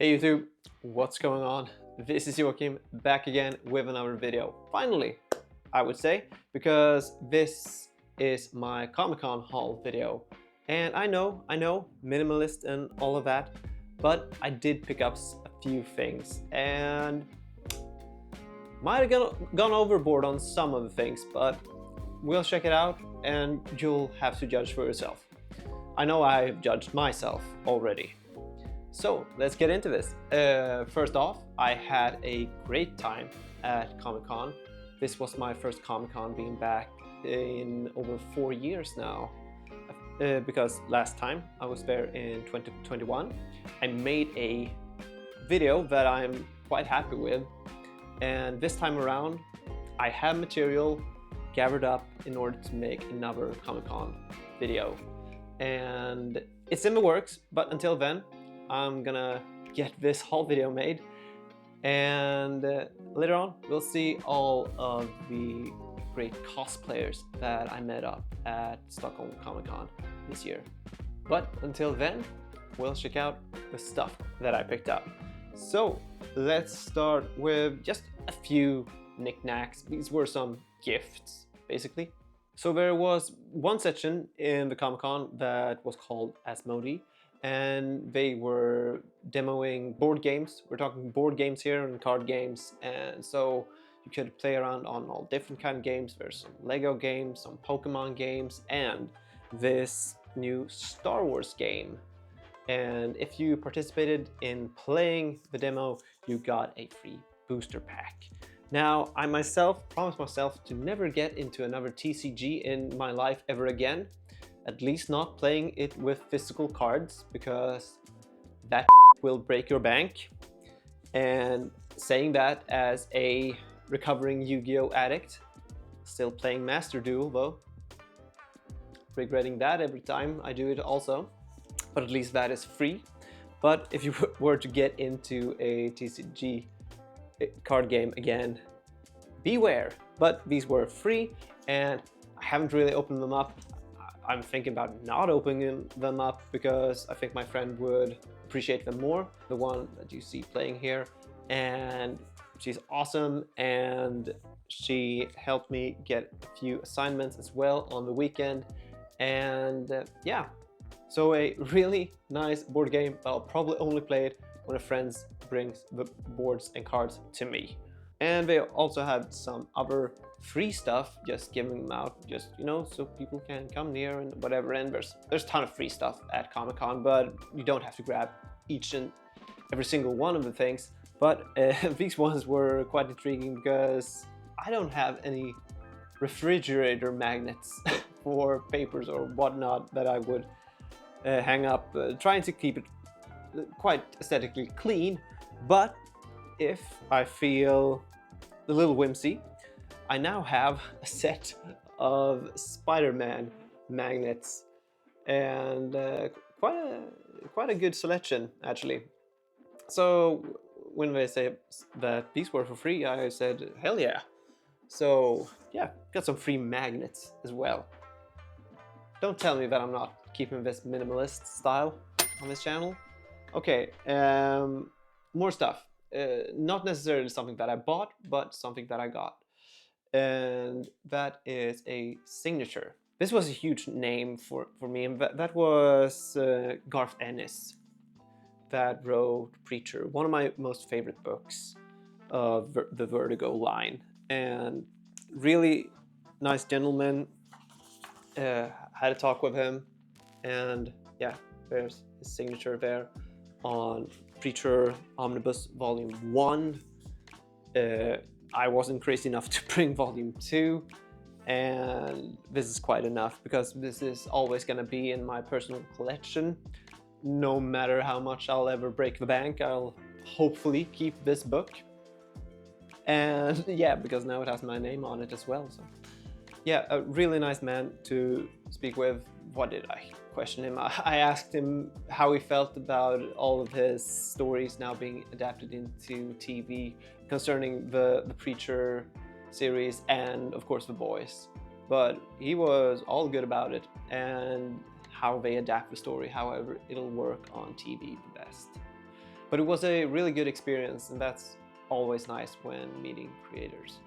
Hey YouTube, what's going on? This is Joachim back again with another video. Finally, I would say, because this is my Comic-Con haul video. And I know, minimalist and all of that, but I did pick up a few things and might have gone overboard on some of the things, but we'll check it out and you'll have to judge for yourself. I know I've judged myself already. So let's get into this. First off, I had a great time at Comic-Con. This was my first Comic-Con being back in over 4 years now. Because last time I was there in 2021, I made a video that I'm quite happy with. And this time around, I have material gathered up in order to make another Comic-Con video. And it's in the works, but until then, I'm gonna get this whole video made, and later on we'll see all of the great cosplayers that I met up at Stockholm Comic-Con this year. But until then, we'll check out the stuff that I picked up. So let's start with just a few knickknacks. These were some gifts, basically. So there was one section in the Comic-Con that was called Asmodee, and they were demoing board games. We're talking board games here and card games, and so you could play around on all different kind of games. There's some Lego games, some Pokemon games, and this new Star Wars game. And if you participated in playing the demo, you got a free booster pack. Now, I myself promised myself to never get into another TCG in my life ever again. At least not playing it with physical cards, because that will break your bank. And saying that as a recovering Yu-Gi-Oh addict, still playing Master Duel though. Regretting that every time I do it also, but at least that is free. But if you were to get into a TCG card game again, beware. But these were free and I haven't really opened them up. I'm thinking about not opening them up because I think my friend would appreciate them more. The one that you see playing here, and she's awesome, and she helped me get a few assignments as well on the weekend. And yeah, so a really nice board game. I'll probably only play it when a friend brings the boards and cards to me. And they also had some other free stuff, just giving them out, just, you know, so people can come near and whatever. And there's a ton of free stuff at Comic-Con, but you don't have to grab each and every single one of the things. But these ones were quite intriguing because I don't have any refrigerator magnets for papers or whatnot that I would hang up, trying to keep it quite aesthetically clean. But if I feel a little whimsy, I now have a set of Spider-Man magnets, and quite a good selection actually. So when they say that these were for free, I said hell yeah. So yeah, got some free magnets as well. Don't tell me that I'm not keeping this minimalist style on this channel. Okay, more stuff. Not necessarily something that I bought, but something that I got. And that is a signature. This was a huge name for me, and that was Garth Ennis, that wrote Preacher, one of my most favorite books of the Vertigo line. And really nice gentleman. Had a talk with him, and yeah, there's his signature there on Preacher Omnibus Volume 1. I wasn't crazy enough to bring Volume 2, and this is quite enough because this is always gonna be in my personal collection. No matter how much I'll ever break the bank, I'll hopefully keep this book. And yeah, because now it has my name on it as well. So yeah, a really nice man to speak with. What did I question him? I asked him how he felt about all of his stories now being adapted into TV concerning the Preacher series and of course The Boys. But he was all good about it, and how they adapt the story, however it'll work on TV the best. But it was a really good experience, and that's always nice when meeting creators.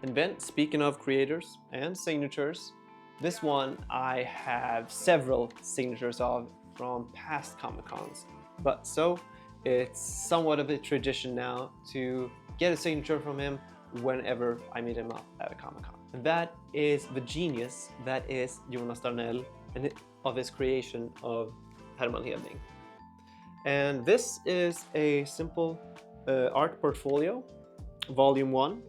And then, speaking of creators and signatures, this one I have several signatures of from past Comic-Cons. But so it's somewhat of a tradition now to get a signature from him whenever I meet him up at a Comic-Con. And that is the genius that is Jonas Darnell and of his creation of Herman Hedling. And this is a simple art portfolio, volume 1,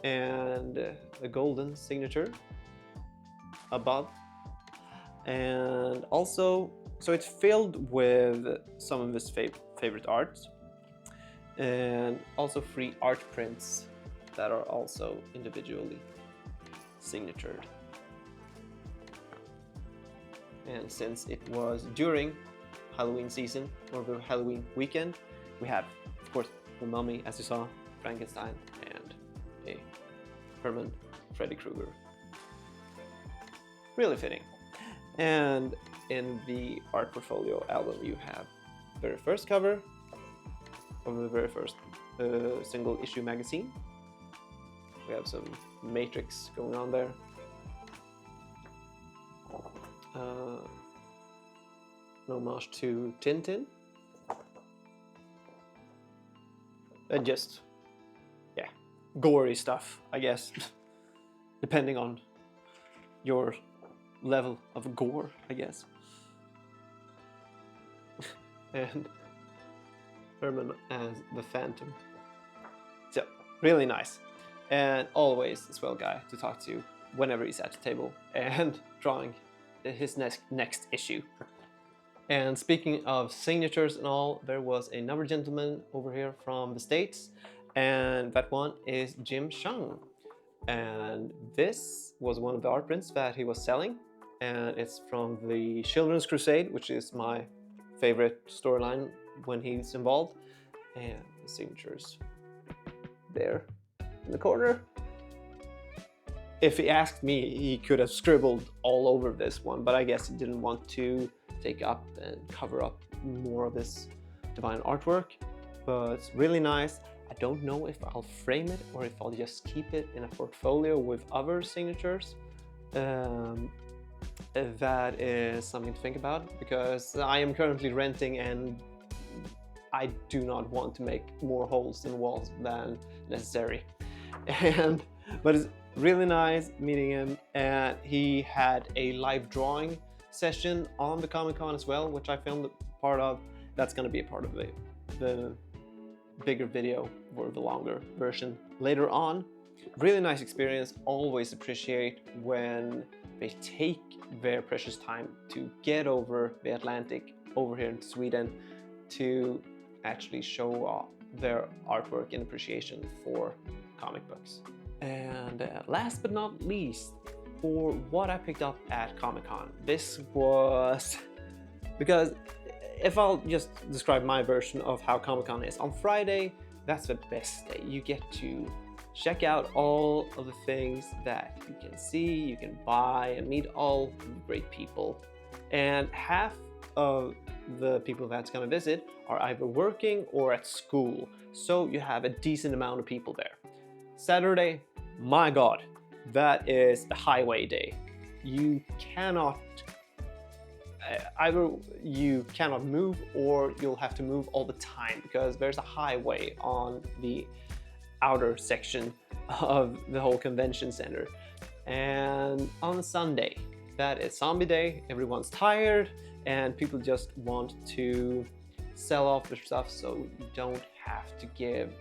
and a golden signature above. And also, so it's filled with some of his favorite arts, and also free art prints that are also individually signatured. And since it was during Halloween season, or the Halloween weekend, we have, of course, the Mummy, as you saw, Frankenstein, and a Herman Freddy Krueger. Really fitting. And in the art portfolio album, you have the very first cover of the very first single issue magazine. We have some Matrix going on there. An homage to Tintin. And just, yeah, gory stuff, I guess. Depending on your level of gore, I guess. And Herman as the Phantom. So, really nice. And always a swell guy to talk to whenever he's at the table and drawing his next issue. And speaking of signatures and all, there was another gentleman over here from the States, and that one is Jim Chung. And this was one of the art prints that he was selling, and it's from the Children's Crusade, which is my favorite storyline when he's involved. And the signatures there in the corner. If he asked me, he could have scribbled all over this one, but I guess he didn't want to take up and cover up more of this divine artwork. But it's really nice. I don't know if I'll frame it or if I'll just keep it in a portfolio with other signatures. That is something to think about, because I am currently renting and I do not want to make more holes in walls than necessary. But it's really nice meeting him, and he had a live drawing session on the Comic-Con as well, which I filmed part of. That's going to be a part of the bigger video or the longer version later on. Really nice experience. Always appreciate when they take their precious time to get over the Atlantic over here in Sweden to actually show off their artwork and appreciation for comic books. And last but not least, for what I picked up at Comic-Con, this was, because if I'll just describe my version of how Comic-Con is, on Friday, that's the best day. You get to check out all of the things that you can see, you can buy, and meet all the great people. And half of the people that's gonna visit are either working or at school, so you have a decent amount of people there. Saturday, my God, that is a highway day. You cannot, either you cannot move or you'll have to move all the time, because there's a highway on the outer section of the whole convention center. And on Sunday, that is zombie day, everyone's tired and people just want to sell off their stuff so you don't have to give,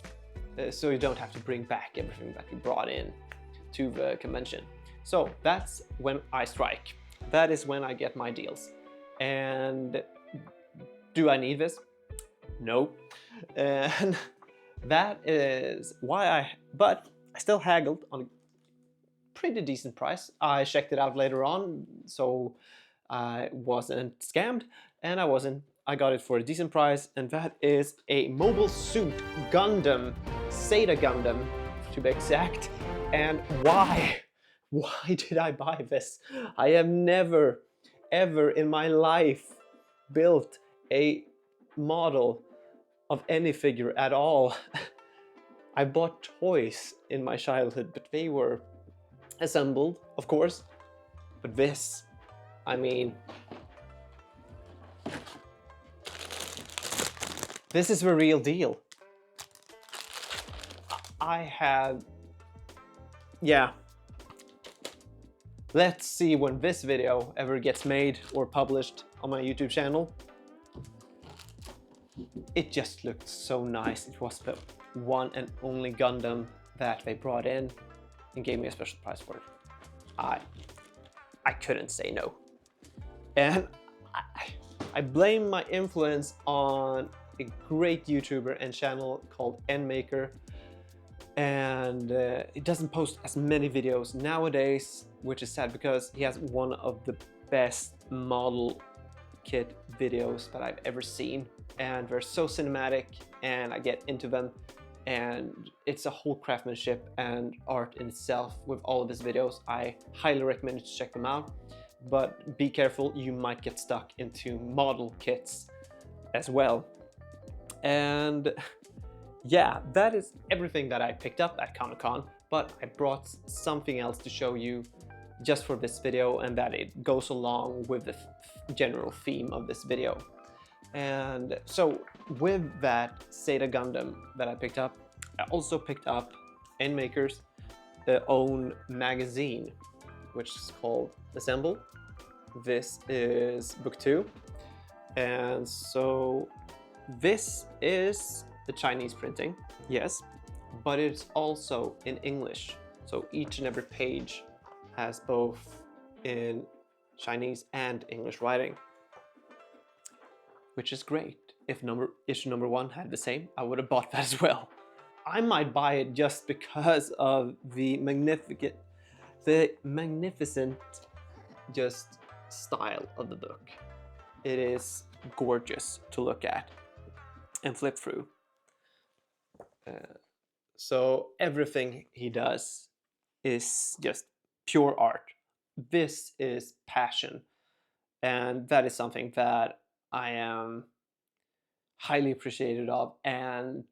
so you don't have to bring back everything that you brought in to the convention. So that's when I strike. That is when I get my deals. And do I need this? No. And that is why but I still haggled on a pretty decent price. I checked it out later on, so I wasn't scammed, and I got it for a decent price, and that is a Mobile Suit Gundam, Zeta Gundam to be exact. And why did I buy this? I have never, ever in my life built a model of any figure at all. I bought toys in my childhood, but they were assembled, of course. But this, I mean, this is the real deal. I had, yeah. Let's see when this video ever gets made or published on my YouTube channel. It just looked so nice. It was the one and only Gundam that they brought in and gave me a special price for it. I couldn't say no. And I blame my influence on a great YouTuber and channel called NMaker. And he doesn't post as many videos nowadays, which is sad because he has one of the best model kit videos that I've ever seen. And they're so cinematic and I get into them. And it's a whole craftsmanship and art in itself with all of his videos. I highly recommend you to check them out. But be careful, you might get stuck into model kits as well. And yeah, that is everything that I picked up at Comic-Con, but I brought something else to show you just for this video, and that it goes along with the general theme of this video. And so with that Zeta Gundam that I picked up, I also picked up NMaker's own magazine, which is called Assemble. This is book 2, and so this is the Chinese printing, yes, but it's also in English. So each and every page has both in Chinese and English writing, which is great. If issue number 1 had the same, I would have bought that as well. I might buy it just because of the magnificent just style of the book. It is gorgeous to look at and flip through. So everything he does is just pure art. This is passion, and that is something that I am highly appreciated of, and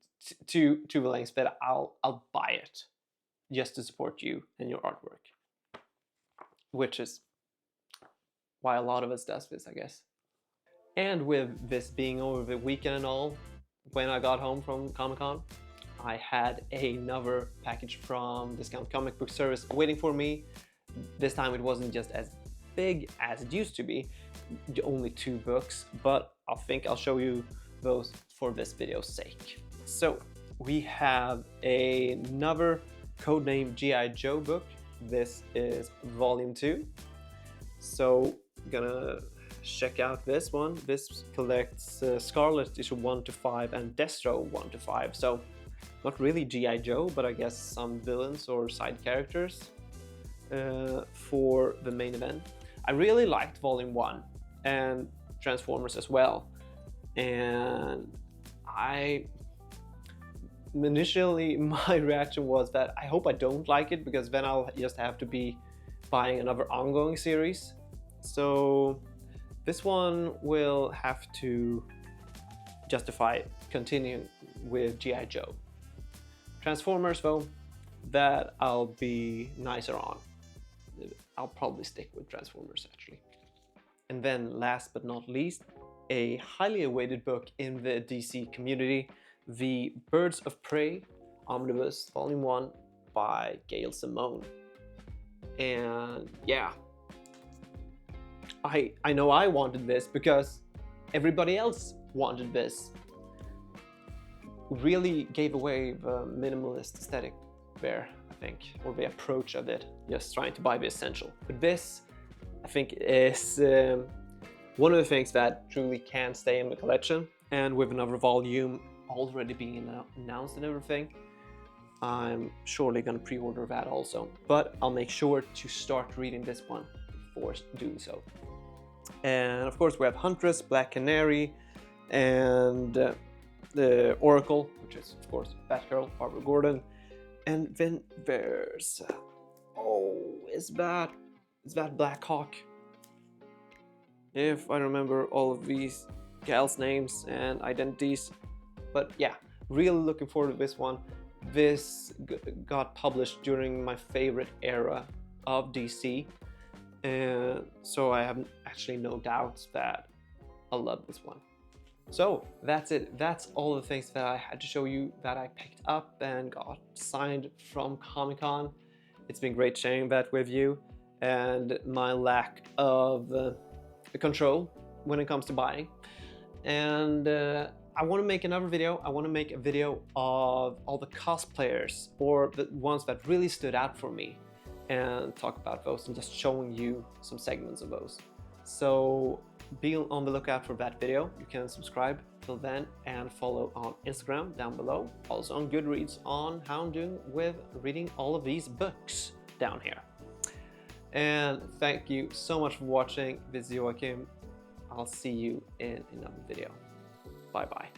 to the lengths that I'll buy it just to support you and your artwork, which is why a lot of us does this, I guess. And with this being over the weekend and all, when I got home from Comic-Con, I had another package from Discount Comic Book Service waiting for me. This time it wasn't just as big as it used to be, only 2 books, but I think I'll show you those for this video's sake. So we have another codename G.I. Joe book. This is volume 2. So gonna check out this one. This collects Scarlet issue 1 to 5 and Destro 1 to 5. So not really G.I. Joe, but I guess some villains or side characters for the main event. I really liked volume 1 and Transformers as well. And initially my reaction was that I hope I don't like it, because then I'll just have to be buying another ongoing series. So this one will have to justify continuing with G.I. Joe. Transformers though, that I'll be nicer on. I'll probably stick with Transformers actually. And then last but not least, a highly awaited book in the DC community, the Birds of Prey Omnibus Volume 1 by Gail Simone. And yeah, I know I wanted this because everybody else wanted this. Really gave away the minimalist aesthetic there, I think, or the approach of it, just trying to buy the essential. But this, I think, is one of the things that truly can stay in the collection. And with another volume already being announced and everything, I'm surely gonna pre-order that also. But I'll make sure to start reading this one before doing so. And of course we have Huntress, Black Canary, and the Oracle, which is of course Batgirl, Barbara Gordon. And then there's is that Black Hawk? If I remember all of these gals' names and identities. But yeah, really looking forward to this one. This got published during my favorite era of DC, and so I have actually no doubts that I'll love this one. So that's it. That's all the things that I had to show you that I picked up and got signed from Comic-Con. It's been great sharing that with you, and my lack of control when it comes to buying. And I want to make another video. I want to make a video of all the cosplayers, or the ones that really stood out for me, and talk about those and just showing you some segments of those. So be on the lookout for that video. You can subscribe till then and follow on Instagram down below. Also on Goodreads on how I'm doing with reading all of these books down here. And thank you so much for watching. This is Joachim. I'll see you in another video. Bye bye.